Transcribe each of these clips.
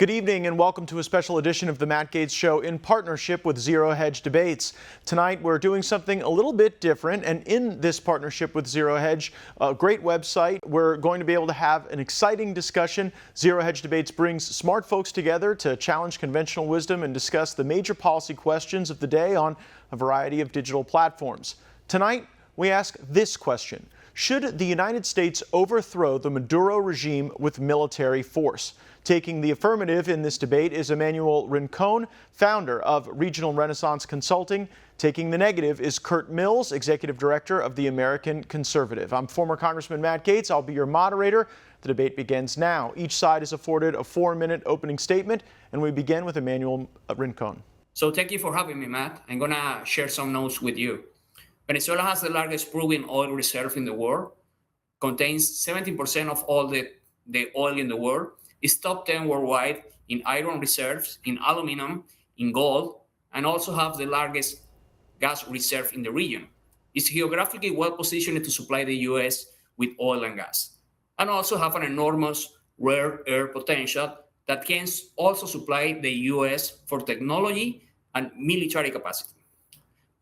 Good evening and welcome to a special edition of the Matt Gaetz Show in partnership with ZeroHedge Debates. Tonight we're doing something a little bit different, and in this partnership with ZeroHedge, a great website, we're going to be able to have an exciting discussion. ZeroHedge Debates brings smart folks together to challenge conventional wisdom and discuss the major policy questions of the day on a variety of digital platforms. Tonight we ask this question: should the United States overthrow the Maduro regime with military force? Taking the affirmative in this debate is Emmanuel Rincon, founder of Regional Renaissance Consulting. Taking the negative is Curt Mills, executive director of the American Conservative. I'm former Congressman Matt Gaetz. I'll be your moderator. The debate begins now. Each side is afforded a 4-minute opening statement, and we begin with Emmanuel Rincon. So thank you for having me, Matt. I'm going to share some notes with you. Venezuela has the largest proven oil reserve in the world, contains 17% of all the oil in the world, is top 10 worldwide in iron reserves, in aluminum, in gold, and also have the largest gas reserve in the region. It's geographically well positioned to supply the U.S. with oil and gas, and also have an enormous rare earth potential that can also supply the U.S. for technology and military capacity.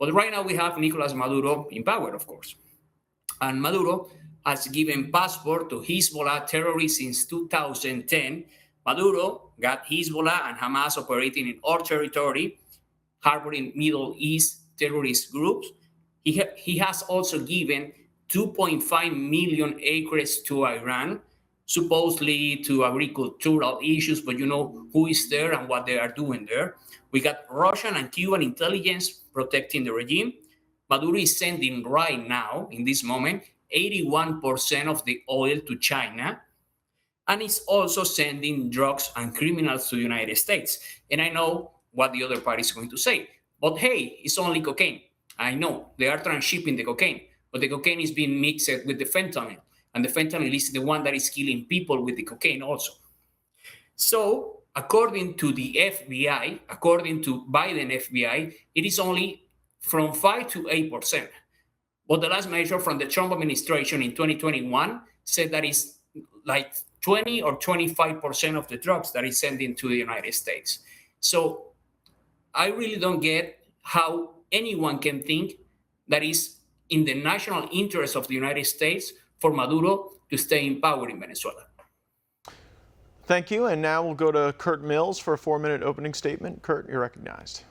But right now we have Nicolas Maduro in power, of course. And Maduro has given passport to Hezbollah terrorists since 2010. Maduro got Hezbollah and Hamas operating in our territory, harboring Middle East terrorist groups. He has also given 2.5 million acres to Iran, supposedly to agricultural issues, but you know who is there and what they are doing there. We got Russian and Cuban intelligence protecting the regime. Maduro is sending right now, in this moment, 81% of the oil to China, and is also sending drugs and criminals to the United States. And I know what the other party is going to say, but hey, it's only cocaine. I know they are transshipping the cocaine, but the cocaine is being mixed with the fentanyl, and the fentanyl is the one that is killing people with the cocaine also. So according to the FBI, according to Biden FBI, it is only from 5 to 8%. But the last measure from the Trump administration in 2021 said that it's like 20 or 25% of the drugs that is sending to the United States. So I really don't get how anyone can think that is in the national interest of the United States for Maduro to stay in power in Venezuela. Thank you. And now we'll go to Curt Mills for a 4-minute opening statement. Curt, you're recognized.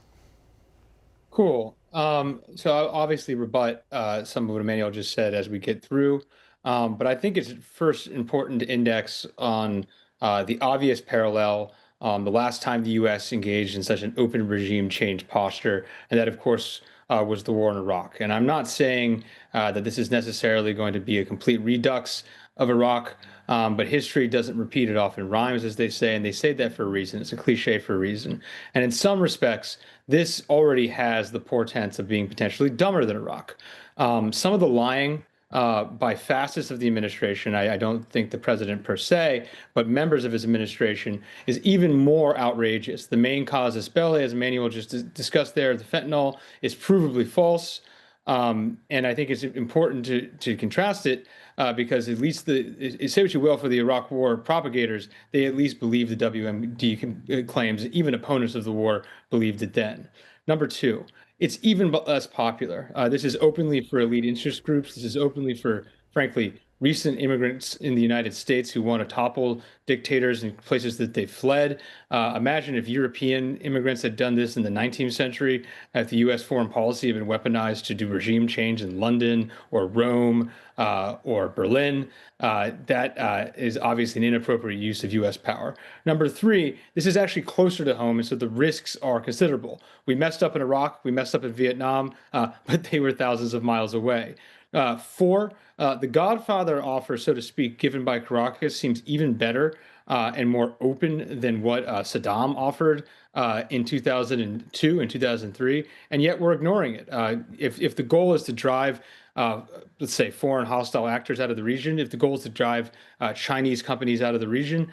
Cool. So I'll obviously rebut some of what Emmanuel just said as we get through. But I think it's first important to index on the obvious parallel. The last time the U.S. engaged in such an open regime change posture, and that, of course, was the war in Iraq. And I'm not saying that this is necessarily going to be a complete redux of Iraq, but history doesn't repeat, it often rhymes, as they say, and they say that for a reason. It's a cliche for a reason. And in some respects, this already has the portents of being potentially dumber than Iraq. Some of the lying by facets of the administration, I don't think the president per se, but members of his administration, is even more outrageous. The main casus belli, as Emmanuel just discussed there, the fentanyl, is provably false. And I think it's important to contrast it because at least say what you will for the Iraq war propagators, they at least believe the WMD claims. Even opponents of the war believed it then. Number two, it's even less popular. This is openly for elite interest groups. This is openly for, frankly, recent immigrants in the United States who want to topple dictators in places that they fled. Imagine if European immigrants had done this in the 19th century, if the U.S. foreign policy had been weaponized to do regime change in London or Rome or Berlin. That is obviously an inappropriate use of U.S. power. Number three, this is actually closer to home, and so the risks are considerable. We messed up in Iraq, we messed up in Vietnam, but they were thousands of miles away. Four, the Godfather offer, so to speak, given by Caracas seems even better and more open than what Saddam offered in 2002 and 2003, and yet we're ignoring it. If the goal is to drive, let's say, foreign hostile actors out of the region, if the goal is to drive Chinese companies out of the region,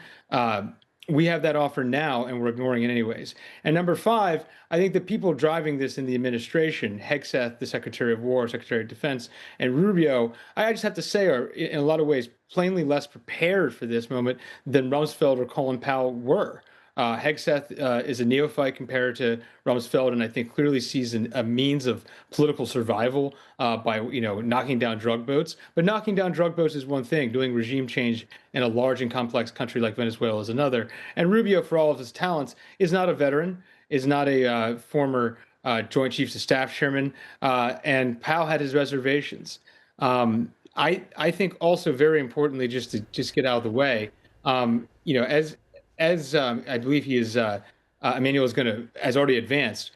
we have that offer now, and we're ignoring it anyways. And number five, I think the people driving this in the administration, Hegseth, the Secretary of War, Secretary of Defense, and Rubio, I just have to say are in a lot of ways plainly less prepared for this moment than Rumsfeld or Colin Powell were. Hegseth is a neophyte compared to Rumsfeld, and I think clearly sees a means of political survival by knocking down drug boats. But knocking down drug boats is one thing. Doing regime change in a large and complex country like Venezuela is another. And Rubio, for all of his talents, is not a veteran, is not a former Joint Chiefs of Staff chairman, and Powell had his reservations. I think also very importantly, just to get out of the way, as I believe he is, Emmanuel is has already advanced.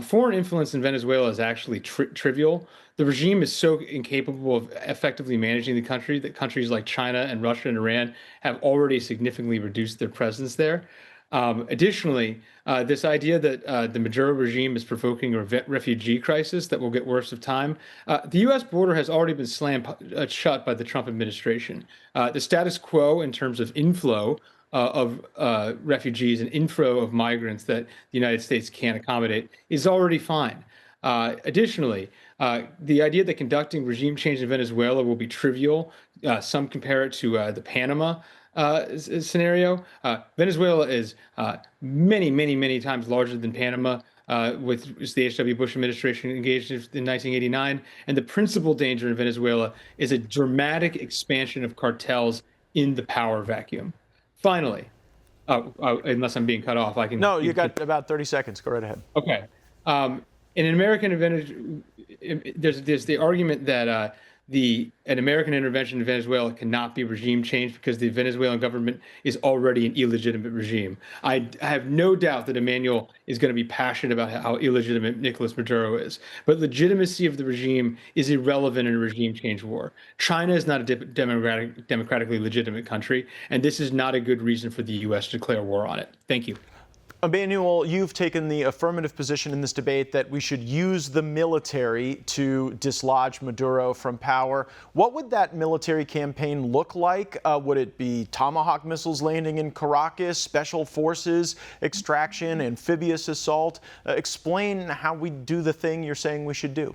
Foreign influence in Venezuela is actually trivial. The regime is so incapable of effectively managing the country that countries like China and Russia and Iran have already significantly reduced their presence there. Additionally, this idea that the Maduro regime is provoking a refugee crisis that will get worse with time. The U.S. border has already been slammed shut by the Trump administration. The status quo in terms of inflow of refugees and inflow of migrants that the United States can't accommodate is already fine. Additionally, the idea that conducting regime change in Venezuela will be trivial. Some compare it to the Panama scenario. Venezuela is many times larger than Panama, with the H.W. Bush administration engaged in 1989. And the principal danger in Venezuela is a dramatic expansion of cartels in the power vacuum. Finally, unless I'm being cut off, I can. No, you got about 30 seconds. Go right ahead. Okay. In an American there's the argument that an American intervention in Venezuela cannot be regime change because the Venezuelan government is already an illegitimate regime. I have no doubt that Emmanuel is going to be passionate about how illegitimate Nicolas Maduro is, but legitimacy of the regime is irrelevant in a regime change war. China is not a democratically legitimate country, and this is not a good reason for the U.S. to declare war on it. Thank you. Emmanuel, you've taken the affirmative position in this debate that we should use the military to dislodge Maduro from power. What would that military campaign look like? Would it be Tomahawk missiles landing in Caracas, special forces, extraction, amphibious assault? Explain how we do the thing you're saying we should do.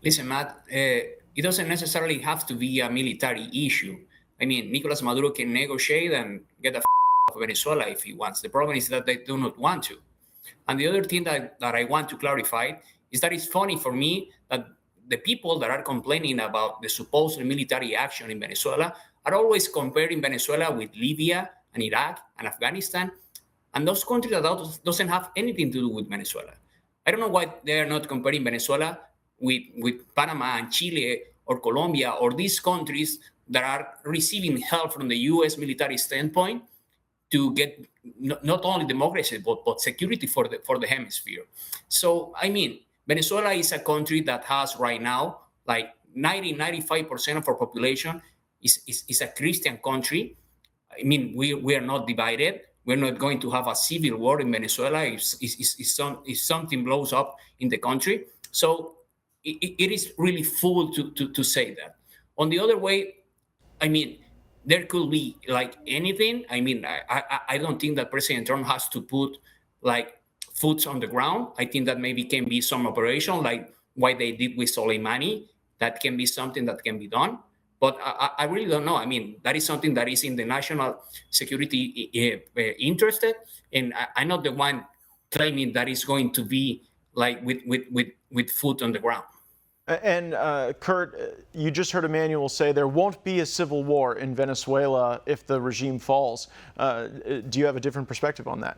Listen, Matt, it doesn't necessarily have to be a military issue. I mean, Nicolas Maduro can negotiate and get the of Venezuela if he wants. The problem is that they do not want to. And the other thing that I want to clarify is that it's funny for me that the people that are complaining about the supposed military action in Venezuela are always comparing Venezuela with Libya and Iraq and Afghanistan, and those countries that doesn't have anything to do with Venezuela. I don't know why they are not comparing Venezuela with Panama and Chile or Colombia or these countries that are receiving help from the U.S. military standpoint to get not only democracy, but security for the hemisphere. So, I mean, Venezuela is a country that has right now, like 95% of our population is a Christian country. I mean, we are not divided. We're not going to have a civil war in Venezuela if something blows up in the country. So it is really fool to say that. On the other way, I mean, there could be like anything. I mean, I don't think that President Trump has to put like foot on the ground. I think that maybe can be some operation like what they did with Soleimani. That can be something that can be done. But I really don't know. I mean, that is something that is in the national security interest. And I'm not the one claiming that it's going to be like with foot on the ground. And Curt, you just heard Emmanuel say there won't be a civil war in Venezuela if the regime falls. Do you have a different perspective on that?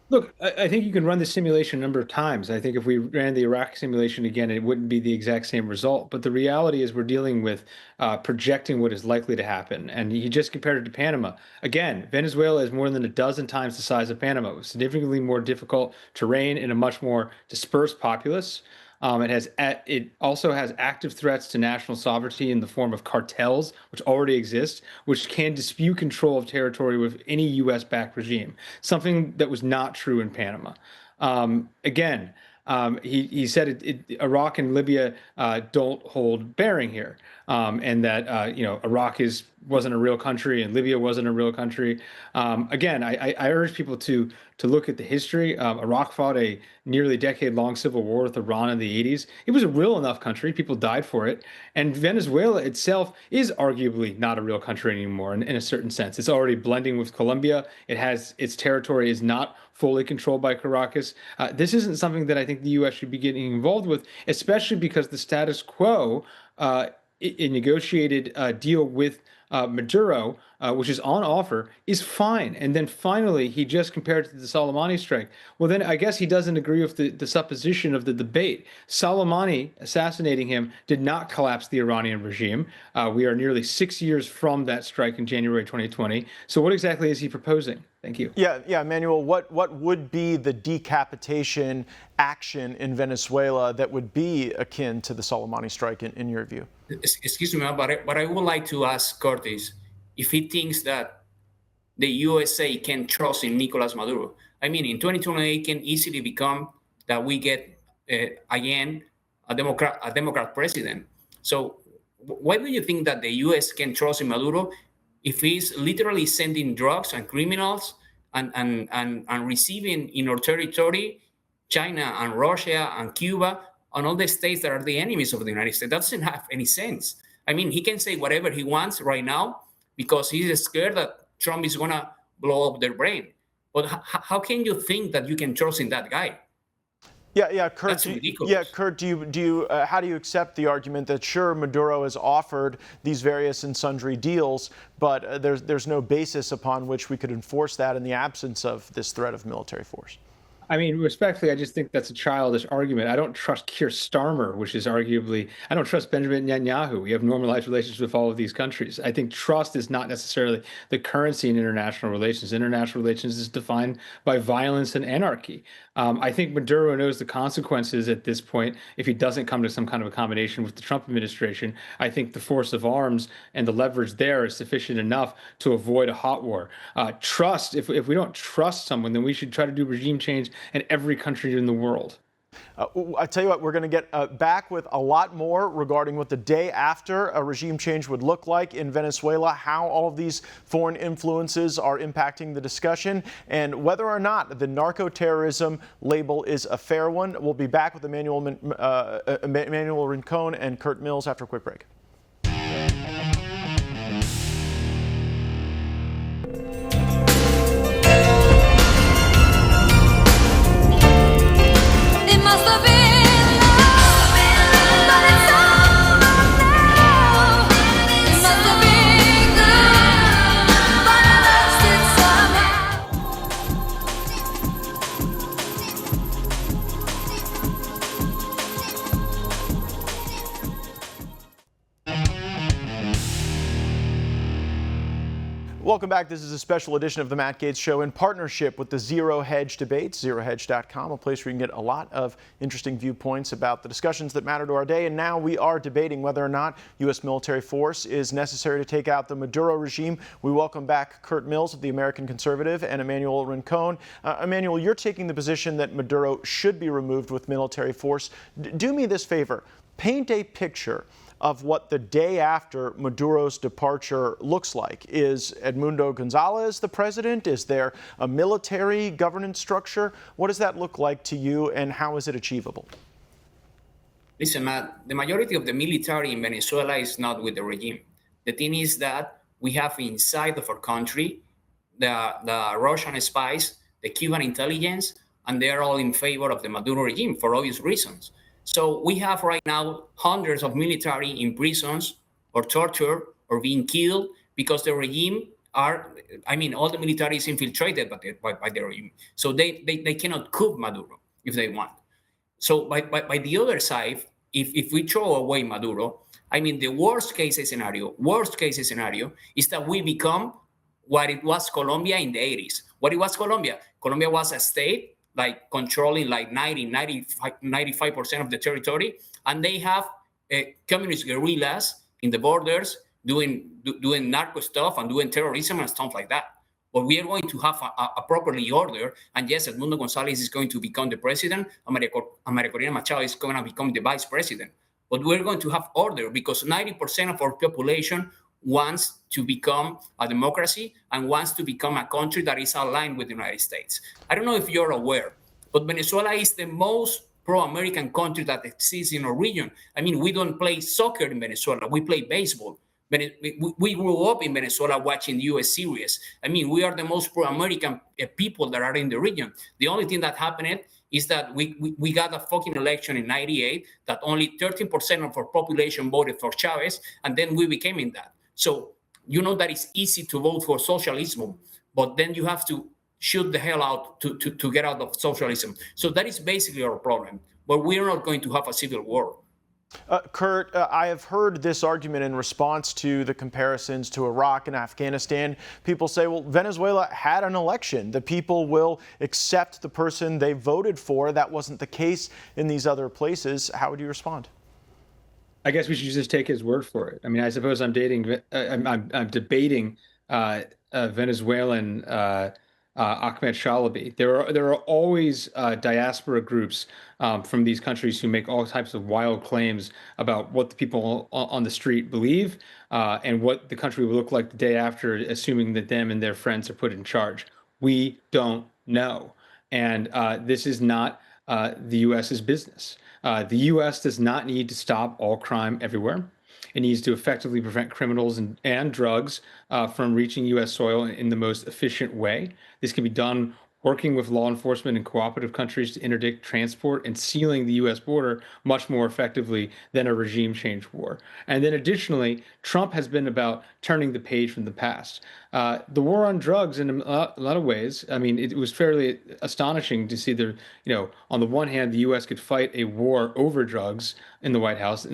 Look, I think you can run the simulation a number of times. I think if we ran the Iraq simulation again, it wouldn't be the exact same result. But the reality is we're dealing with projecting what is likely to happen. And he just compared it to Panama. Again, Venezuela is more than a dozen times the size of Panama, with significantly more difficult terrain and a much more dispersed populace. It also has active threats to national sovereignty in the form of cartels, which already exist, which can dispute control of territory with any U.S.-backed regime, something that was not true in Panama. He said Iraq and Libya don't hold bearing here, and that Iraq is wasn't a real country and Libya wasn't a real country. Again, I urge people to look at the history. Iraq fought a nearly decade-long civil war with Iran in the 80s. It was a real enough country. People died for it. And Venezuela itself is arguably not a real country anymore in a certain sense. It's already blending with Colombia. Its territory is not fully controlled by Caracas. This isn't something that I think the U.S. should be getting involved with, especially because the status quo, a negotiated deal with Maduro, which is on offer, is fine. And then finally, he just compared it to the Soleimani strike. Well, then I guess he doesn't agree with the supposition of the debate. Soleimani assassinating him did not collapse the Iranian regime. We are nearly 6 years from that strike in January 2020. So what exactly is he proposing? Thank you. Yeah, Emmanuel, what would be the decapitation action in Venezuela that would be akin to the Soleimani strike in your view? Excuse me, but I would like to ask Curt if he thinks that the USA can trust in Nicolas Maduro. I mean, in 2028 can easily become that we get again a Democrat president. So why do you think that the US can trust in Maduro if he's literally sending drugs and criminals and receiving in our territory China and Russia and Cuba and all the states that are the enemies of the United States? That doesn't have any sense. I mean, he can say whatever he wants right now because he's scared that Trump is going to blow up their brain. But how can you think that you can trust in that guy? Yeah, Curt. That's ridiculous. Curt, how do you accept the argument that sure, Maduro has offered these various and sundry deals, but there's no basis upon which we could enforce that in the absence of this threat of military force? I mean, respectfully, I just think that's a childish argument. I don't trust Keir Starmer, which is arguably, I don't trust Benjamin Netanyahu. We have normalized relations with all of these countries. I think trust is not necessarily the currency in international relations. International relations is defined by violence and anarchy. I think Maduro knows the consequences at this point if he doesn't come to some kind of accommodation with the Trump administration. I think the force of arms and the leverage there is sufficient enough to avoid a hot war. Trust, if we don't trust someone, then we should try to do regime change in every country in the world. I tell you what, we're going to get back with a lot more regarding what the day after a regime change would look like in Venezuela, how all of these foreign influences are impacting the discussion, and whether or not the narco-terrorism label is a fair one. We'll be back with Emmanuel Rincon and Curt Mills after a quick break. Welcome back. This is a special edition of the Matt Gaetz Show in partnership with the ZeroHedge debates, ZeroHedge.com, a place where you can get a lot of interesting viewpoints about the discussions that matter to our day. And now we are debating whether or not U.S. military force is necessary to take out the Maduro regime. We welcome back Curt Mills of the American Conservative and Emmanuel Rincon. Emmanuel, you're taking the position that Maduro should be removed with military force. Do me this favor. Paint a picture of what the day after Maduro's departure looks like. Is Edmundo Gonzalez the president? Is there a military governance structure? What does that look like to you, and how is it achievable? Listen, Matt, the majority of the military in Venezuela is not with the regime. The thing is that we have inside of our country the Russian spies, the Cuban intelligence, and they're all in favor of the Maduro regime for obvious reasons. So we have right now hundreds of military in prisons or tortured or being killed because the regime all the military is infiltrated by the regime. So they cannot coup Maduro if they want. So by the other side, if we throw away Maduro, the worst case scenario is that we become what it was Colombia in the 80s. What it was Colombia? Colombia was a state controlling 95% of the territory, and they have communist guerrillas in the borders doing narco stuff and doing terrorism and stuff like that. But we are going to have a properly order, and yes, Edmundo Gonzalez is going to become the president, and Maria Corina Machado is going to become the vice president. But we're going to have order because 90% of our population wants to become a democracy and wants to become a country that is aligned with the United States. I don't know if you're aware, but Venezuela is the most pro-American country that exists in our region. I mean, we don't play soccer in Venezuela, we play baseball. We grew up in Venezuela watching U.S. series. I mean, we are the most pro-American people that are in the region. The only thing that happened is that we got a fucking election in 98 that only 13% of our population voted for Chavez, and then we became in that. So you know that it's easy to vote for socialism, but then you have to shoot the hell out to get out of socialism. So that is basically our problem. But we are not going to have a civil war. Curt, I have heard this argument in response to the comparisons to Iraq and Afghanistan. People say, well, Venezuela had an election. The people will accept the person they voted for. That wasn't the case in these other places. How would you respond? I guess we should just take his word for it. I mean, I suppose I'm debating Venezuelan Ahmed Shalabi. There are always diaspora groups from these countries who make all types of wild claims about what the people on the street believe and what the country will look like the day after, assuming that them and their friends are put in charge. We don't know. And this is not the U.S.'s business. The U.S. does not need to stop all crime everywhere. It needs to effectively prevent criminals and drugs from reaching U.S. soil in the most efficient way. This can be done working with law enforcement and cooperative countries to interdict transport and sealing the U.S. border much more effectively than a regime change war. And then additionally, Trump has been about turning the page from the past. The war on drugs, in a lot of ways, I mean, it was fairly astonishing to see on the one hand, the U.S. could fight a war over drugs in the White House, and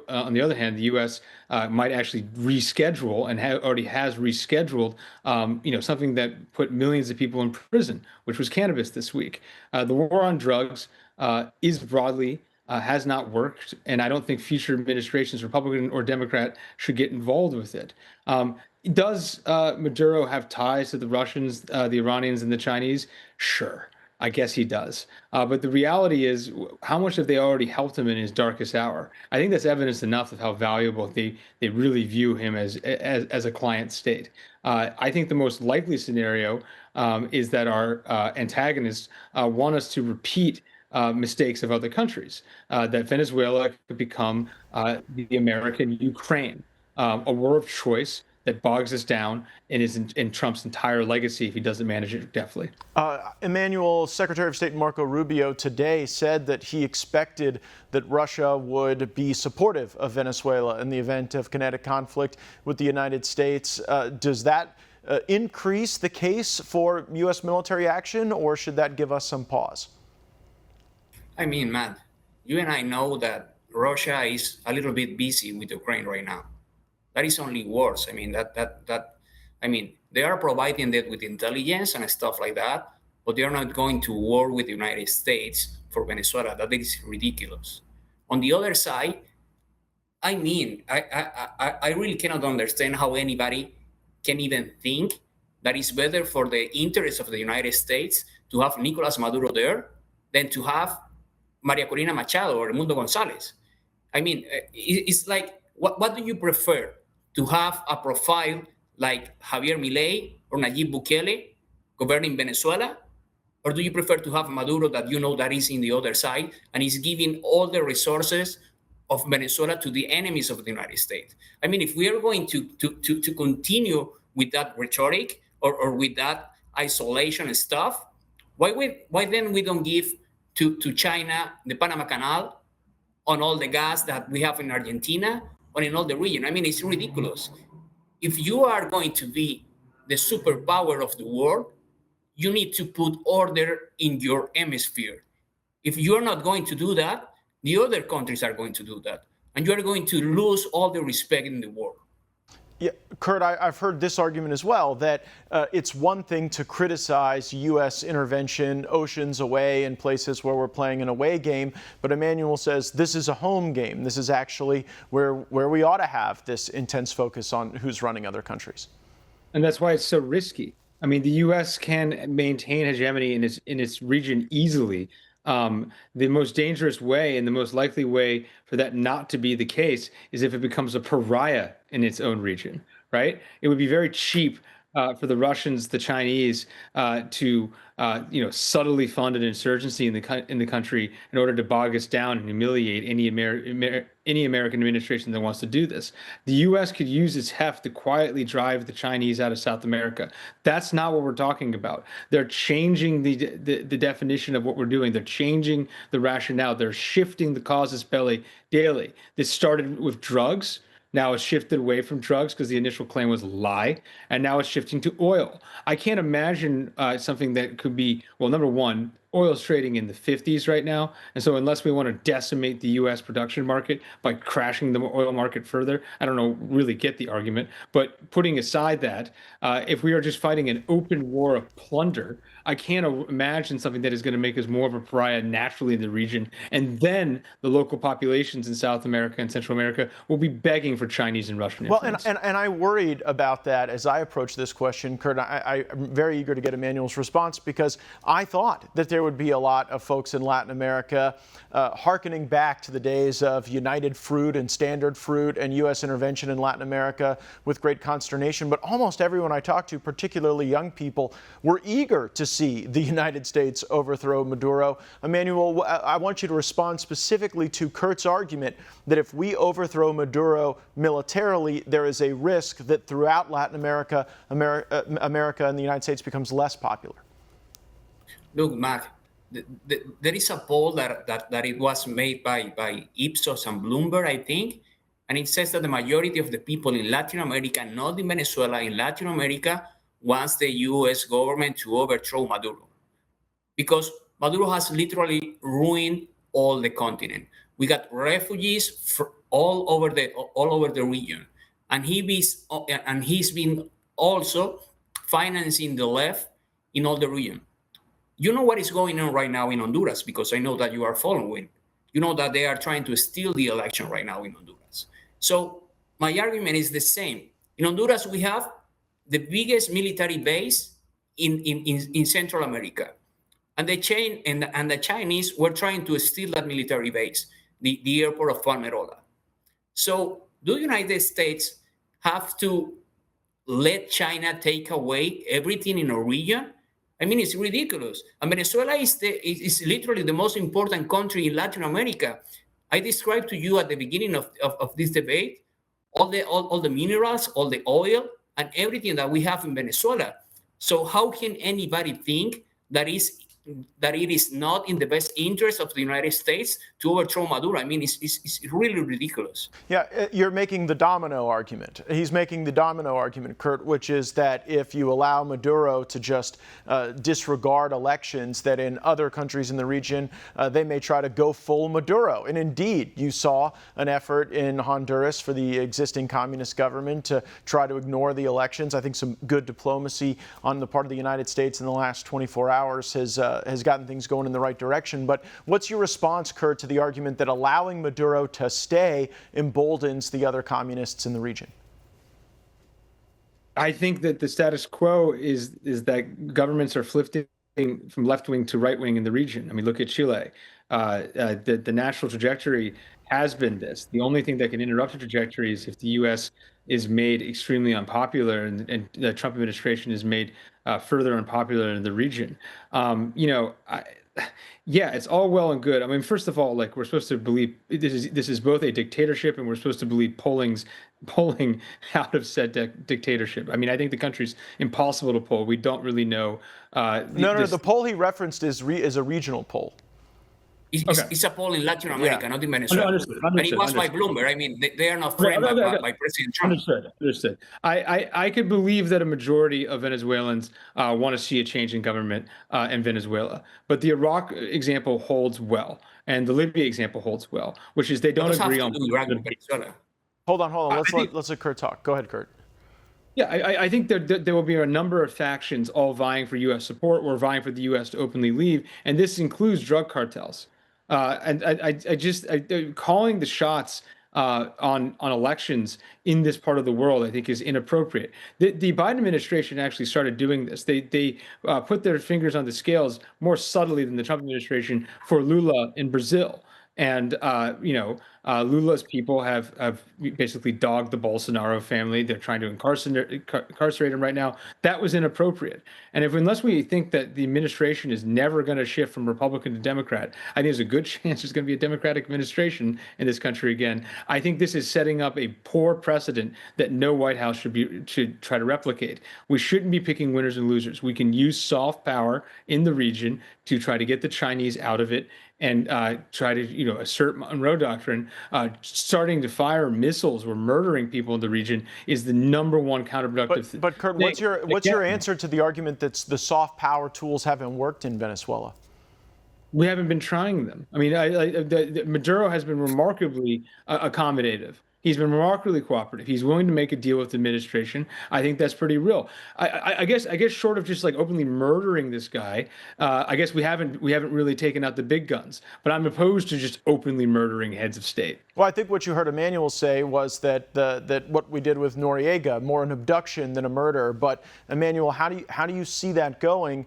on the other hand, the U.S. Might actually reschedule and already has rescheduled, something that put millions of people in prison, which was cannabis this week. The war on drugs is broadly has not worked, and I don't think future administrations, Republican or Democrat, should get involved with it. Does Maduro have ties to the Russians, the Iranians, and the Chinese? Sure. I guess he does. But the reality is, how much have they already helped him in his darkest hour? I think that's evidence enough of how valuable they really view him as a client state. I think the most likely scenario is that our antagonists want us to repeat mistakes of other countries, that Venezuela could become the American Ukraine, a war of choice that bogs us down and is in Trump's entire legacy if he doesn't manage it deftly. Emmanuel, Secretary of State Marco Rubio today said that he expected that Russia would be supportive of Venezuela in the event of kinetic conflict with the United States. Does that increase the case for U.S. military action, or should that give us some pause? I mean, Matt, you and I know that Russia is a little bit busy with Ukraine right now. That is only worse. I mean, they are providing that with intelligence and stuff like that, but they are not going to war with the United States for Venezuela. That is ridiculous. On the other side, I mean, I really cannot understand how anybody can even think that it's better for the interests of the United States to have Nicolas Maduro there than to have Maria Corina Machado or Raimundo Gonzalez. I mean, it's like, what do you prefer? To have a profile like Javier Milei or Nayib Bukele governing Venezuela? Or do you prefer to have Maduro that that is in the other side and is giving all the resources of Venezuela to the enemies of the United States? I mean, if we are going to continue with that rhetoric or with that isolation and stuff, why then we don't give to China the Panama Canal on all the gas that we have in Argentina or in all the region? I mean, it's ridiculous. If you are going to be the superpower of the world, you need to put order in your hemisphere. If you're not going to do that, the other countries are going to do that. And you're going to lose all the respect in the world. Yeah, Curt, I've heard this argument as well, that it's one thing to criticize U.S. intervention oceans away in places where we're playing an away game, but Emmanuel says this is a home game. This is actually where we ought to have this intense focus on who's running other countries. And that's why it's so risky. I mean, the U.S. can maintain hegemony in its region easily. The most dangerous way and the most likely way for that not to be the case is if it becomes a pariah in its own region, right? It would be very cheap for the Russians, the Chinese, to subtly fund an insurgency in the country in order to bog us down and humiliate any American administration that wants to do this. The U.S. could use its heft to quietly drive the Chinese out of South America. That's not what we're talking about. They're changing the definition of what we're doing. They're changing the rationale. They're shifting the casus belli daily. This started with drugs. Now it's shifted away from drugs because the initial claim was lie, and now it's shifting to oil. I can't imagine something that could be, well, number one, oil's trading in the 50s right now. And so unless we want to decimate the U.S. production market by crashing the oil market further, I don't know, really get the argument. But putting aside that, if we are just fighting an open war of plunder, I can't imagine something that is going to make us more of a pariah naturally in the region. And then the local populations in South America and Central America will be begging for Chinese and Russian influence. Well, and I worried about that as I approach this question, Curt. I'm very eager to get Emmanuel's response because I thought that there would be a lot of folks in Latin America hearkening back to the days of United Fruit and Standard Fruit and U.S. intervention in Latin America with great consternation. But almost everyone I talked to, particularly young people, were eager to see the United States overthrow Maduro. Emmanuel, I want you to respond specifically to Curt's argument that if we overthrow Maduro militarily, there is a risk that throughout Latin America, America and the United States becomes less popular. Look, Matt, there is a poll that it was made by Ipsos and Bloomberg, I think, and it says that the majority of the people in Latin America, not in Venezuela, in Latin America, wants the U.S. government to overthrow Maduro, because Maduro has literally ruined all the continent. We got refugees all over the region, and he's been also financing the left in all the region. You know what is going on right now in Honduras, because I know that you are following. You know that they are trying to steal the election right now in Honduras. So my argument is the same. In Honduras, we have the biggest military base in Central America. And the Chinese were trying to steal that military base, the airport of Palmerola. So do the United States have to let China take away everything in a region? I mean, it's ridiculous. And Venezuela is literally the most important country in Latin America. I described to you at the beginning of this debate all the minerals, all the oil, and everything that we have in Venezuela. So how can anybody think that it is not in the best interest of the United States to overthrow Maduro? I mean, it's really ridiculous. Yeah, you're making the domino argument. He's making the domino argument, Curt, which is that if you allow Maduro to just disregard elections, that in other countries in the region, they may try to go full Maduro. And indeed, you saw an effort in Honduras for the existing communist government to try to ignore the elections. I think some good diplomacy on the part of the United States in the last 24 hours has gotten things going in the right direction. But what's your response, Curt, to the argument that allowing Maduro to stay emboldens the other communists in the region? I think that the status quo is that governments are flipping from left wing to right wing in the region. I mean, look at Chile. The national trajectory has been this. The only thing that can interrupt the trajectory is if the U.S. is made extremely unpopular and the Trump administration is made further unpopular in the region. Yeah, it's all well and good. I mean, first of all, like, we're supposed to believe this is both a dictatorship, and we're supposed to believe polling out of said dictatorship. I mean, I think the country's impossible to poll. We don't really know. No. The poll he referenced is a regional poll. It's a poll in Latin America, not in Venezuela. Understood. And it was by Bloomberg. I mean, they are not framed by President Trump. Understood. I could believe that a majority of Venezuelans want to see a change in government in Venezuela. But the Iraq example holds well, and the Libya example holds well, which is they don't agree on. Hold on. Let's let Curt talk. Go ahead, Curt. Yeah, I think there will be a number of factions all vying for U.S. support or vying for the U.S. to openly leave, and this includes drug cartels. And I calling the shots on elections in this part of the world, I think, is inappropriate. The Biden administration actually started doing this. They put their fingers on the scales more subtly than the Trump administration for Lula in Brazil. And Lula's people have basically dogged the Bolsonaro family. They're trying to incarcerate him right now. That was inappropriate. And unless we think that the administration is never going to shift from Republican to Democrat, I think there's a good chance there's going to be a Democratic administration in this country again. I think this is setting up a poor precedent that no White House should try to replicate. We shouldn't be picking winners and losers. We can use soft power in the region to try to get the Chinese out of it and try to, assert Monroe Doctrine. Starting to fire missiles or murdering people in the region is the number one counterproductive thing. But Curt, what's your answer to the argument that the soft power tools haven't worked in Venezuela? We haven't been trying them. I mean, Maduro has been remarkably accommodative. He's been remarkably cooperative. He's willing to make a deal with the administration. I think that's pretty real. I guess short of just like openly murdering this guy, I guess we haven't really taken out the big guns. But I'm opposed to just openly murdering heads of state. Well, I think what you heard Emmanuel say was that that what we did with Noriega, more an abduction than a murder. But Emmanuel, how do you see that going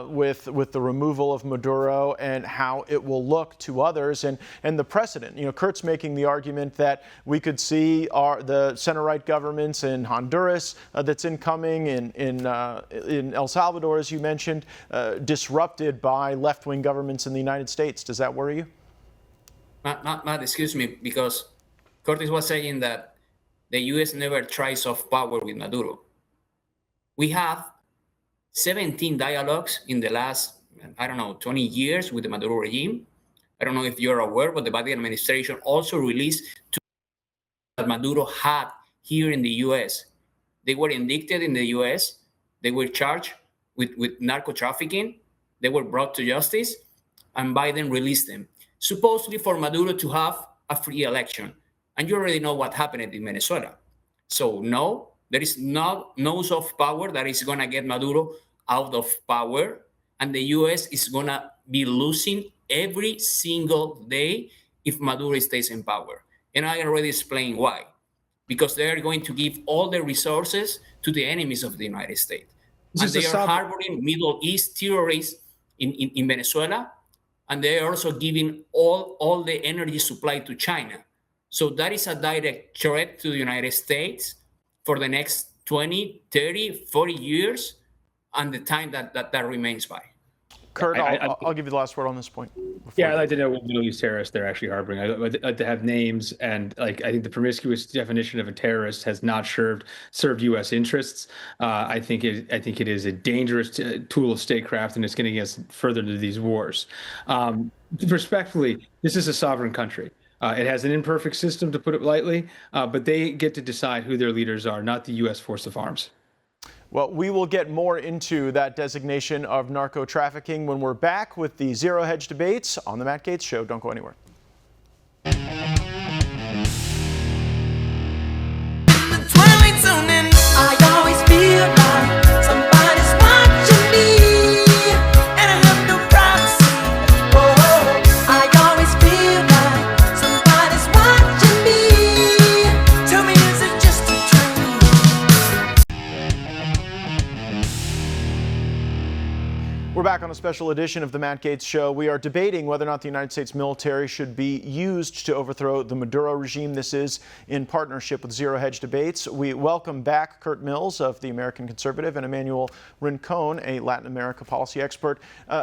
with the removal of Maduro and how it will look to others and the precedent? Curt's making the argument that we could see the center-right governments in Honduras that's incoming, in El Salvador, as you mentioned, disrupted by left-wing governments in the United States. Does that worry you? Matt, excuse me, because Curtis was saying that the U.S. never tried soft power with Maduro. We have 17 dialogues in the last, 20 years with the Maduro regime. I don't know if you're aware, but the Biden administration also released that Maduro had here in the U.S. They were indicted in the U.S. They were charged with narco trafficking. They were brought to justice, and Biden released them, supposedly for Maduro to have a free election. And you already know what happened in Venezuela. So no, there is no soft power that is going to get Maduro out of power. And the U.S. is going to be losing every single day if Maduro stays in power. And I already explained why. Because they are going to give all the resources to the enemies of the United States. And they are harboring Middle East terrorists in Venezuela. And they are also giving all the energy supply to China. So that is a direct threat to the United States for the next 20, 30, 40 years and the time that remains by. Curt, I'll give you the last word on this point. Yeah, I'd like to know what Middle East terrorists they're actually harboring. I'd like to have names, and I think the promiscuous definition of a terrorist has not served U.S. interests. I think it is a dangerous tool of statecraft, and it's getting us further into these wars. Respectfully, this is a sovereign country. It has an imperfect system, to put it lightly, but they get to decide who their leaders are, not the U.S. force of arms. Well, we will get more into that designation of narco-trafficking when we're back with the Zero Hedge debates on the Matt Gaetz Show. Don't go anywhere. I always feel like somebody's watching me, and I have no privacy. Oh, I always feel like somebody's watching me. Tell me, is it just a dream? We're back on a special edition of the Matt Gaetz Show. We are debating whether or not the United States military should be used to overthrow the Maduro regime. This is in partnership with Zero Hedge Debates. We welcome back Curt Mills of the American Conservative and Emmanuel Rincon, a Latin America policy expert.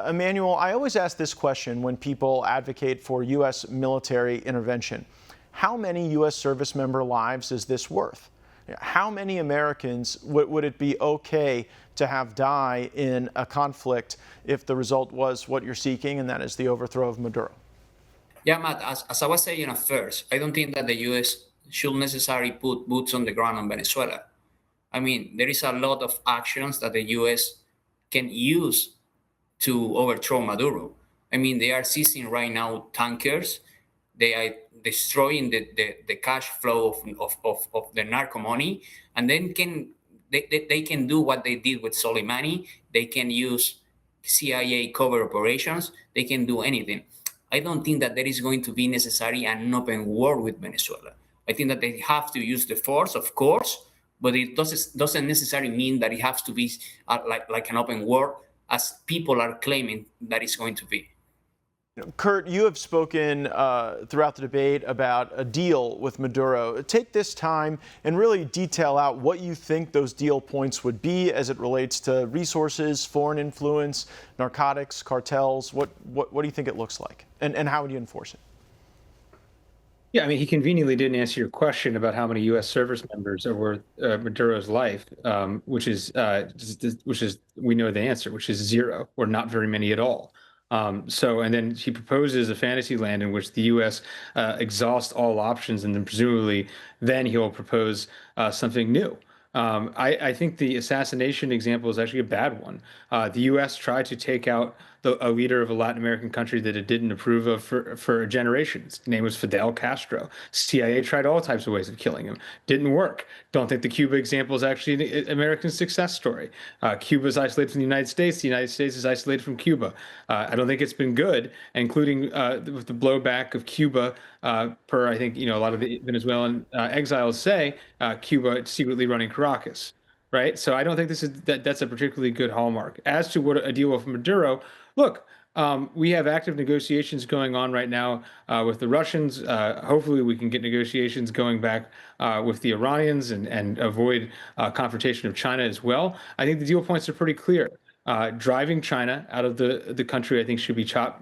Emmanuel, I always ask this question when people advocate for U.S. military intervention. How many U.S. service member lives is this worth? How many Americans would it be okay to have die in a conflict if the result was what you're seeking, and that is the overthrow of Maduro? Yeah, Matt, as I was saying at first, I don't think that the U.S. should necessarily put boots on the ground in Venezuela. I mean, there is a lot of actions that the U.S. can use to overthrow Maduro. I mean, they are seizing right now tankers. They are destroying the cash flow of the narco money, and then they can do what they did with Soleimani. They can use CIA covert operations. They can do anything. I don't think that there is going to be necessary an open war with Venezuela. I think that they have to use the force, of course, but it doesn't necessarily mean that it has to be like an open war, as people are claiming that it's going to be. Curt, you have spoken throughout the debate about a deal with Maduro. Take this time and really detail out what you think those deal points would be as it relates to resources, foreign influence, narcotics, cartels. What do you think it looks like? And how would you enforce it? Yeah, I mean, he conveniently didn't answer your question about how many U.S. service members are worth Maduro's life, which is we know the answer, which is zero, or not very many at all. And then he proposes a fantasy land in which the U.S. Exhausts all options, and then presumably then he'll propose something new. I think the assassination example is actually a bad one. The U.S. tried to take out a leader of a Latin American country that it didn't approve of for generations. His name was Fidel Castro. CIA tried all types of ways of killing him. Didn't work. Don't think the Cuba example is actually an American success story. Cuba is isolated from the United States. The United States is isolated from Cuba. I don't think it's been good, including with the blowback of Cuba. Per I think a lot of the Venezuelan exiles say, Cuba secretly running Caracas. Right. So I don't think that's a particularly good hallmark. As to what a deal with Maduro, look, we have active negotiations going on right now with the Russians. Hopefully we can get negotiations going back with the Iranians and avoid confrontation of China as well. I think the deal points are pretty clear. Driving China out of the country, I think, should be top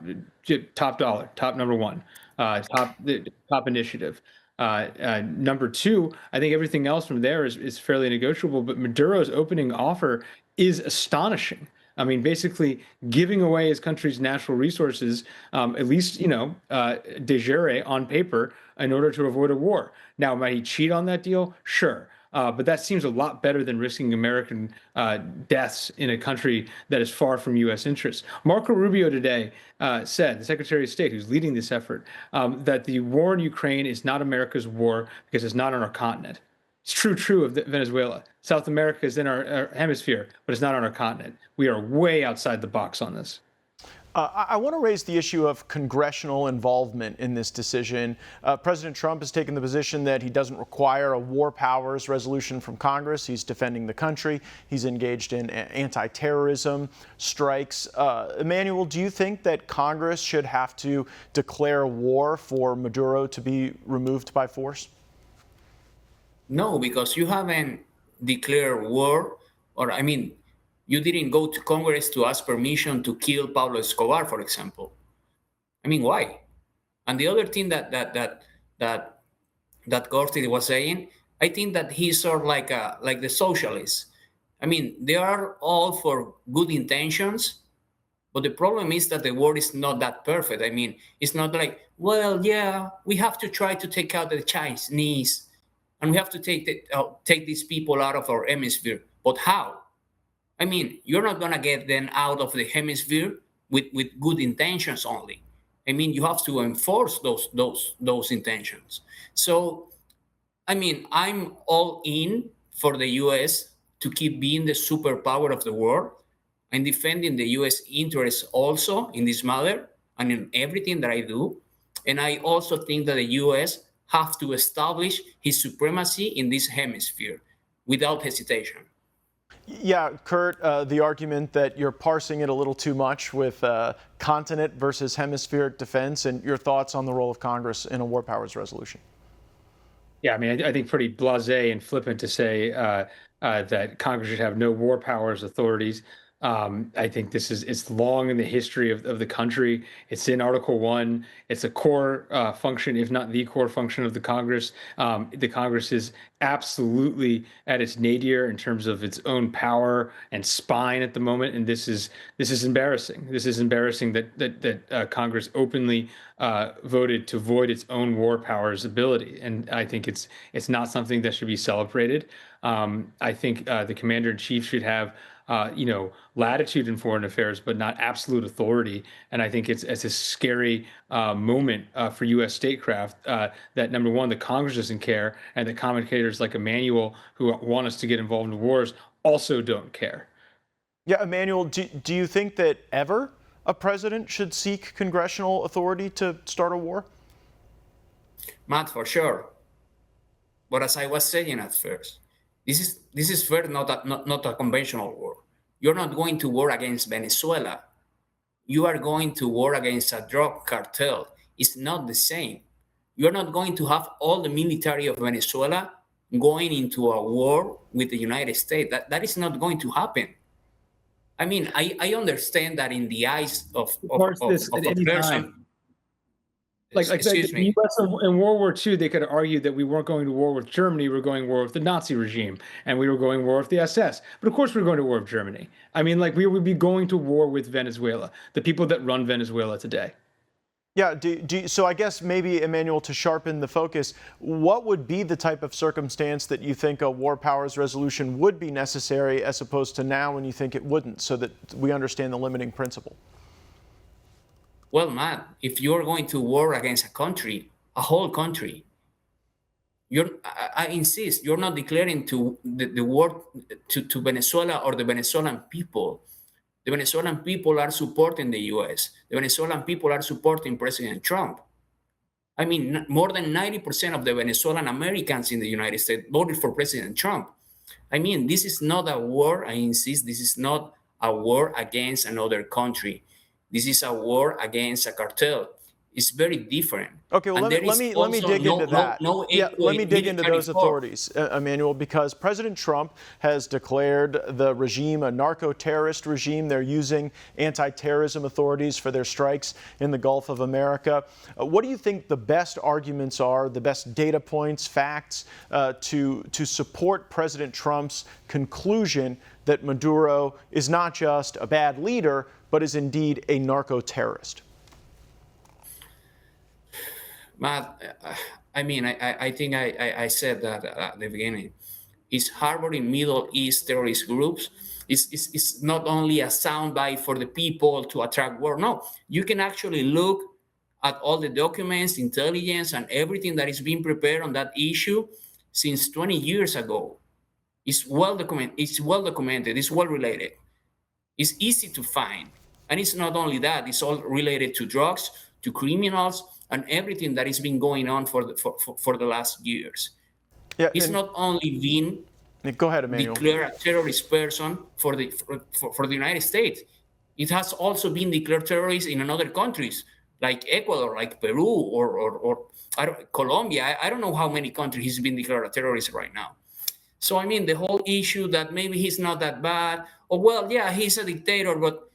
dollar, top number one, top initiative. Number two, I think everything else from there is fairly negotiable, but Maduro's opening offer is astonishing. I mean, basically giving away his country's natural resources, at least, de jure on paper, in order to avoid a war. Now, might he cheat on that deal? Sure. But that seems a lot better than risking American deaths in a country that is far from U.S. interests. Marco Rubio today said, the Secretary of State who's leading this effort, that the war in Ukraine is not America's war because it's not on our continent. It's true of Venezuela. South America is in our hemisphere, but it's not on our continent. We are way outside the box on this. I want to raise the issue of congressional involvement in this decision. President Trump has taken the position that he doesn't require a war powers resolution from Congress. He's defending the country. He's engaged in anti-terrorism strikes. Emmanuel, do you think that Congress should have to declare war for Maduro to be removed by force? No, because you haven't declared war, you didn't go to Congress to ask permission to kill Pablo Escobar, for example. Why? And the other thing that Curt was saying, I think that he's sort of like the socialists. They are all for good intentions, but the problem is that the world is not that perfect. It's not like, well, yeah, we have to try to take out the Chinese, and we have to take these people out of our hemisphere. But how? You're not going to get them out of the hemisphere with good intentions only. You have to enforce those intentions. So, I'm all in for the U.S. to keep being the superpower of the world. I'm defending the U.S. interests also in this matter and in everything that I do. And I also think that the U.S. have to establish his supremacy in this hemisphere without hesitation. Yeah, Curt, the argument that you're parsing it a little too much with continent versus hemispheric defense, and your thoughts on the role of Congress in a war powers resolution. Yeah, I think pretty blasé and flippant to say that Congress should have no war powers authorities. I think it's long in the history of the country. It's in Article 1. It's a core function, if not the core function of the Congress. The Congress is absolutely at its nadir in terms of its own power and spine at the moment. And this is embarrassing. This is embarrassing that Congress openly voted to void its own war powers ability. And I think it's not something that should be celebrated. I think the commander in chief should have latitude in foreign affairs, but not absolute authority. And I think it's a scary moment for U.S. statecraft that, number one, the Congress doesn't care, and the commentators like Emmanuel, who want us to get involved in wars, also don't care. Yeah, Emmanuel, do you think that ever a president should seek congressional authority to start a war? Matt, for sure. But as I was saying at first, this is fair, not a conventional war. You're not going to war against Venezuela. you are going to war against a drug cartel. It's not the same. You're not going to have all the military of Venezuela going into a war with the United States. That is not going to happen. I mean, I understand that in the eyes of At a any person. time. Like Excuse the me. US in World War II, they could argue that we weren't going to war with Germany, we were going to war with the Nazi regime, and we were going to war with the SS. But of course, we were going to war with Germany. I mean, like we would be going to war with Venezuela, the people that run Venezuela today. Yeah, so I guess maybe, Emmanuel, to sharpen the focus, what would be the type of circumstance that you think a war powers resolution would be necessary as opposed to now when you think it wouldn't, so that we understand the limiting principle? Well, Matt, if you're going to war against a country, a whole country, I insist, you're not declaring the war to Venezuela or the Venezuelan people. The Venezuelan people are supporting the US. The Venezuelan people are supporting President Trump. I mean, more than 90% of the Venezuelan Americans in the United States voted for President Trump. I mean, this is not a war, I insist, this is not a war against another country. This is a war against a cartel. It's very different. Okay, well, let me dig into that. Let me dig into those authorities, Emmanuel, because President Trump has declared the regime a narco-terrorist regime. They're using anti-terrorism authorities for their strikes in the Gulf of America. What do you think the best arguments are, the best data points, facts to support President Trump's conclusion that Maduro is not just a bad leader, but is indeed a narco-terrorist? Matt, I mean, I think I said that at the beginning. It's harboring Middle East terrorist groups. It's not only a soundbite for the people to attract war. No, you can actually look at all the documents, intelligence, and everything that is being prepared on that issue since 20 years ago. It's well documented. It's well related. It's easy to find. And it's not only that, it's all related to drugs, to criminals, and everything that has been going on for the last years. Yeah, it's not only been go ahead, Emmanuel. declared a terrorist person for the United States. It has also been declared terrorist in other countries like Ecuador, like Peru, or Colombia. I don't know how many countries he's been declared a terrorist right now. So I mean, the whole issue that maybe he's not that bad, or well, yeah, he's a dictator, but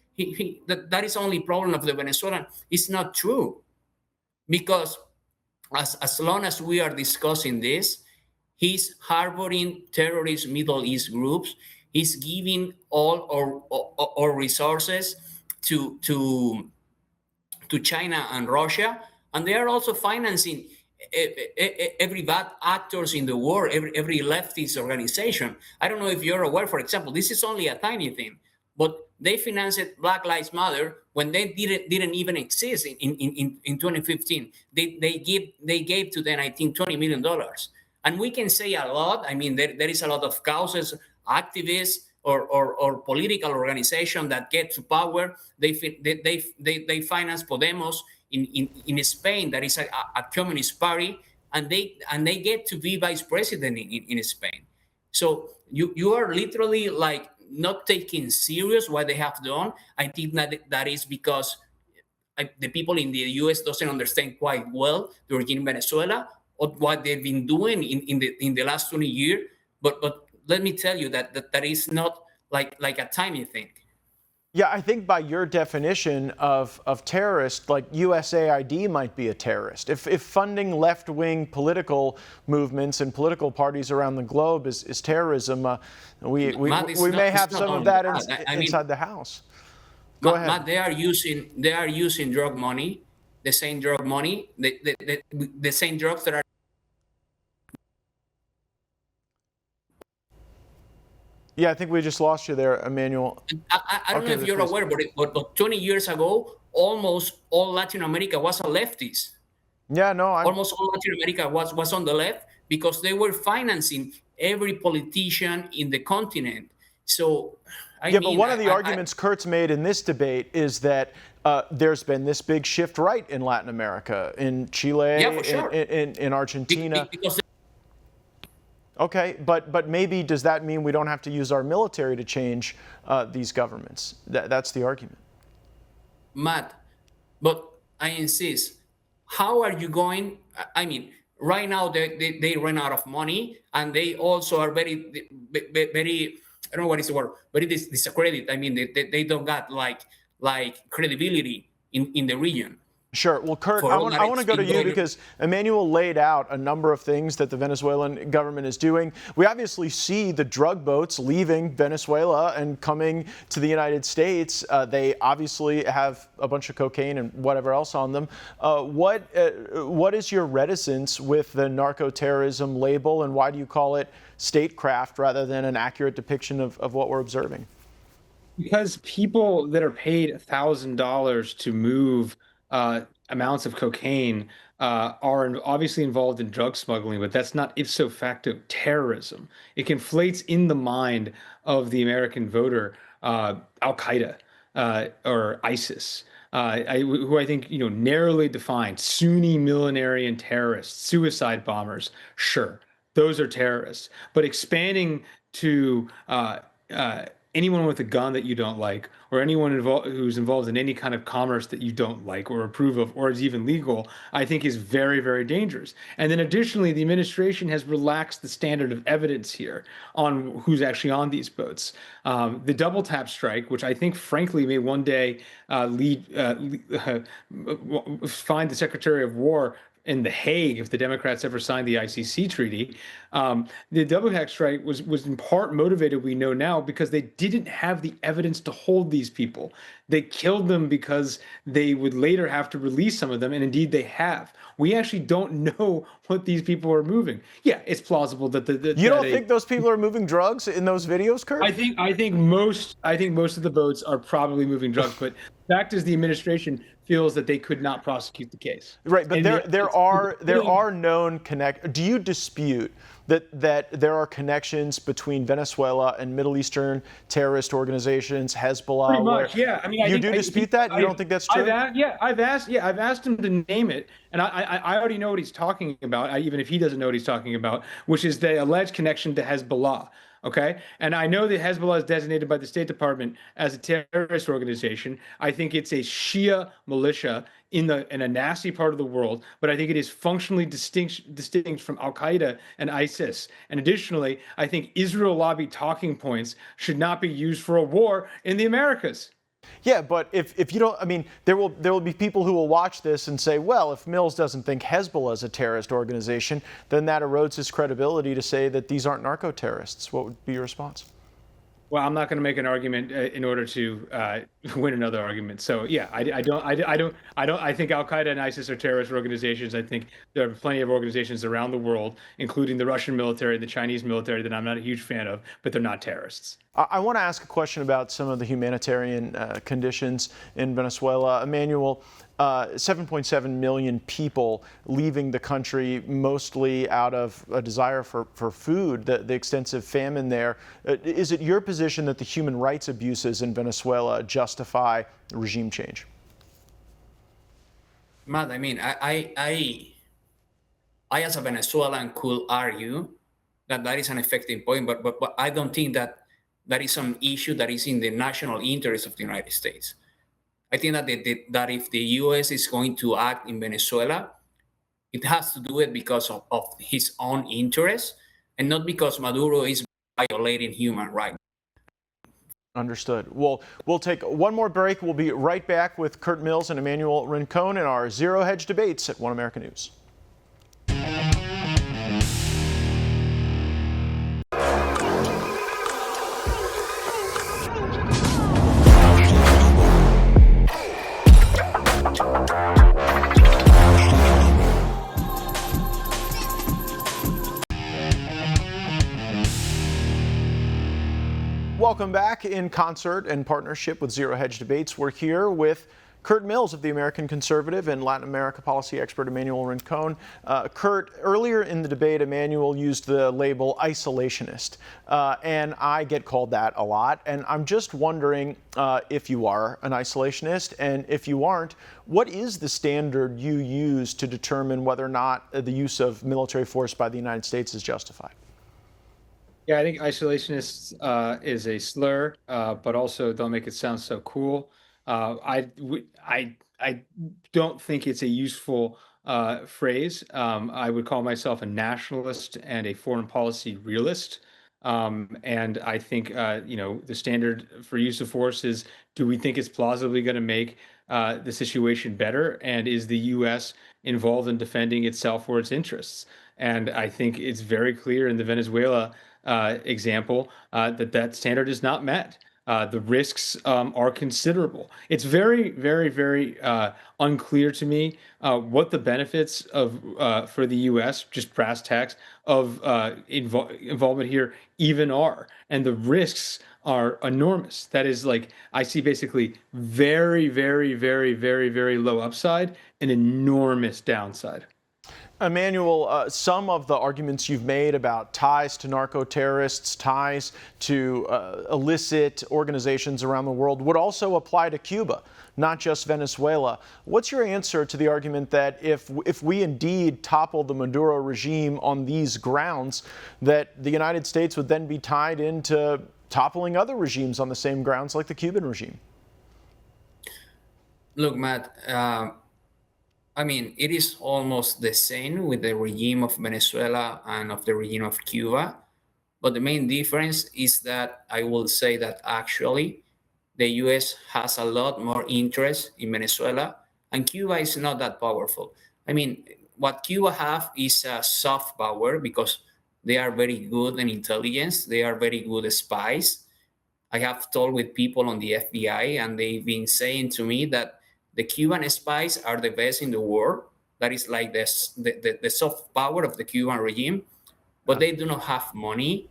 that is only problem of the Venezuelan. It's not true. Because as long as we are discussing this, he's harboring terrorist Middle East groups. He's giving all our resources to China and Russia, and they are also financing every bad actors in the world, every leftist organization. I don't know if you're aware, for example, this is only a tiny thing, but they financed Black Lives Matter when they didn't even exist in 2015. They gave to them, I think, $20 million. And we can say a lot. I mean, there is a lot of causes, activists, or political organization that get to power. They finance Podemos in Spain, that is a communist party, and they get to be vice president in Spain. So you are literally like not taking serious what they have done. I think that is because the people in the US doesn't understand quite well the regime in Venezuela or what they've been doing in the last 20 years. But let me tell you that is not like a tiny thing. Yeah, I think by your definition of terrorist, like USAID might be a terrorist. If funding left-wing political movements and political parties around the globe is terrorism, we may have some of that inside the House. Go ahead. Matt, they are using drug money, the same drug money, the same drugs that are. Yeah, I think we just lost you there, Emmanuel. I don't know if you're aware, but 20 years ago, almost all Latin America was a leftist. Yeah, no. Almost all Latin America was on the left because they were financing every politician in the continent. So, but one of the arguments Curt's made in this debate is that there's been this big shift right in Latin America, in Chile, yeah, for sure. in Argentina. Because okay, but maybe does that mean we don't have to use our military to change these governments? That's the argument. Matt, but I insist. How are you going? I mean, right now they run out of money, and they also are very. I don't know what is the word. Very disaccredited. I mean, they don't got like credibility in the region. Sure. Well, Curt, For all that I want to it's go to been you going. because Emmanuel laid out a number of things that the Venezuelan government is doing. We obviously see the drug boats leaving Venezuela and coming to the United States. They obviously have a bunch of cocaine and whatever else on them. What is your reticence with the narco-terrorism label, and why do you call it statecraft rather than an accurate depiction of what we're observing? Because people that are paid $1,000 to move amounts of cocaine are obviously involved in drug smuggling, but that's not ipso facto terrorism. It conflates in the mind of the American voter Al-Qaeda or ISIS. Who I think narrowly defined Sunni millenarian terrorists, suicide bombers. Sure, those are terrorists, but expanding to anyone with a gun that you don't like, or anyone who's involved in any kind of commerce that you don't like or approve of, or is even legal, I think is very, very dangerous. And then additionally, the administration has relaxed the standard of evidence here on who's actually on these boats. The double tap strike, which I think, frankly, may one day find the Secretary of War in The Hague if the Democrats ever signed the ICC treaty. The double tap strike was in part motivated, we know now, because they didn't have the evidence to hold these people. They killed them because they would later have to release some of them, and indeed they have. We actually don't know what these people are moving. Yeah, it's plausible that You don't think those people are moving drugs in those videos, Curt? I think most of the boats are probably moving drugs, but the fact is the administration feels that they could not prosecute the case. Right, but there are known Do you dispute that there are connections between Venezuela and Middle Eastern terrorist organizations, Hezbollah? Pretty much, yeah. I mean, you do dispute that? You don't think that's true? I've asked him to name it, and I already know what he's talking about, even if he doesn't know what he's talking about, which is the alleged connection to Hezbollah. Okay. And I know that Hezbollah is designated by the State Department as a terrorist organization. I think it's a Shia militia in a nasty part of the world, but I think it is functionally distinct from Al-Qaeda and ISIS. And additionally, I think Israel lobby talking points should not be used for a war in the Americas. Yeah, but if you don't, I mean, there will be people who will watch this and say, well, if Mills doesn't think Hezbollah is a terrorist organization, then that erodes his credibility to say that these aren't narco-terrorists. What would be your response? Well, I'm not going to make an argument in order to win another argument. So yeah, I think Al-Qaeda and ISIS are terrorist organizations. I think there are plenty of organizations around the world, including the Russian military, the Chinese military, that I'm not a huge fan of, but they're not terrorists. I want to ask a question about some of the humanitarian conditions in Venezuela. Emmanuel, 7.7 million people leaving the country, mostly out of a desire for food, the extensive famine there. Is it your position that the human rights abuses in Venezuela justify regime change? Matt, I mean, I as a Venezuelan could argue that is an effective point, but I don't think that is an issue that is in the national interest of the United States. I think that if the U.S. is going to act in Venezuela, it has to do it because of his own interests and not because Maduro is violating human rights. Understood. Well, we'll take one more break. We'll be right back with Curt Mills and Emmanuel Rincon in our Zero Hedge debates at One America News. Welcome back. In concert and partnership with Zero Hedge Debates, we're here with Curt Mills of the American Conservative and Latin America policy expert Emmanuel Rincon. Curt, earlier in the debate, Emmanuel used the label isolationist, and I get called that a lot. And I'm just wondering if you are an isolationist, and if you aren't, what is the standard you use to determine whether or not the use of military force by the United States is justified? Yeah, I think isolationist is a slur, but also don't make it sound so cool. I don't think it's a useful phrase. I would call myself a nationalist and a foreign policy realist. And I think the standard for use of force is: do we think it's plausibly going to make the situation better? And is the U.S. involved in defending itself or its interests? And I think it's very clear in the Venezuela example that standard is not met. The risks are considerable. It's very, very, very unclear to me what the benefits of for the U.S. just brass tacks of involvement here even are, and the risks are enormous. That is, like, I see basically very, very, very, very, very low upside and enormous downside. Emmanuel, some of the arguments you've made about ties to narco-terrorists, ties to illicit organizations around the world would also apply to Cuba, not just Venezuela. What's your answer to the argument that if we indeed topple the Maduro regime on these grounds, that the United States would then be tied into toppling other regimes on the same grounds like the Cuban regime? Look, Matt, I mean, it is almost the same with the regime of Venezuela and of the regime of Cuba. But the main difference is that I will say that actually the US has a lot more interest in Venezuela, and Cuba is not that powerful. I mean, what Cuba have is a soft power because they are very good in intelligence. They are very good spies. I have talked with people on the FBI, and they've been saying to me that the Cuban spies are the best in the world. That is like the soft power of the Cuban regime, but they do not have money.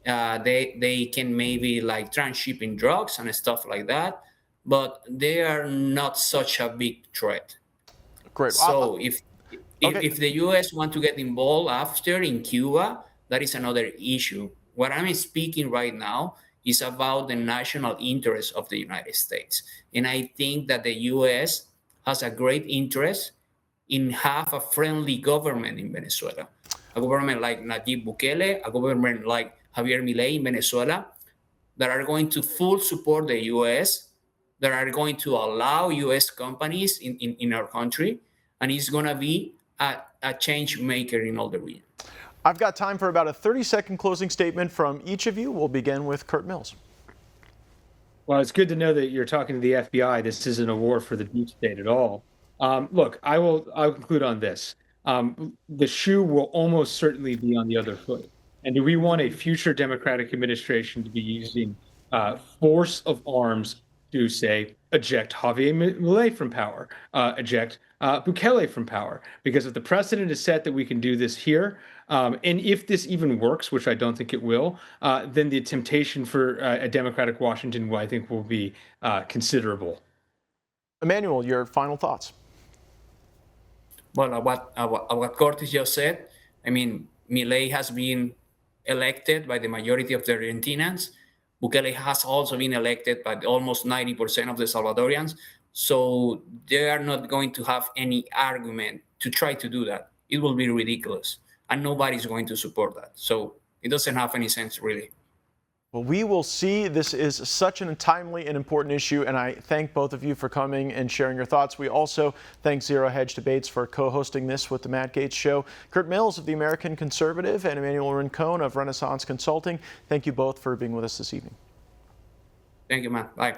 They can maybe like transshipping drugs and stuff like that, but they are not such a big threat. Great. So if Okay. the US want to get involved after in Cuba, that is another issue. What I'm speaking right now is about the national interest of the United States. And I think that the US has a great interest in have a friendly government in Venezuela. A government like Nayib Bukele, a government like Javier Milei in Venezuela, that are going to full support the US, that are going to allow US companies in our country, and it's going to be a change maker in all the region. I've got time for about a 30-second closing statement from each of you. We'll begin with Curt Mills. Well, it's good to know that you're talking to the FBI. This isn't a war for the deep state at all. Look, I'll conclude on this. The shoe will almost certainly be on the other foot. And do we want a future Democratic administration to be using force of arms to, say, eject Javier Milei from power, eject Bukele from power? Because if the precedent is set that we can do this here, and if this even works, which I don't think it will, then the temptation for a Democratic Washington, I think, will be considerable. Emmanuel, your final thoughts. Well, what Curt just said, I mean, Milei has been elected by the majority of the Argentinians. Bukele has also been elected by almost 90% of the Salvadorians. So they are not going to have any argument to try to do that. It will be ridiculous. And nobody's going to support that. So it doesn't have any sense, really. Well, we will see. This is such an timely and important issue, and I thank both of you for coming and sharing your thoughts. We also thank ZeroHedge Debates for co-hosting this with the Matt Gaetz Show. Curt Mills of the American Conservative and Emmanuel Rincon of Renaissance Consulting, thank you both for being with us this evening. Thank you, Matt. Bye.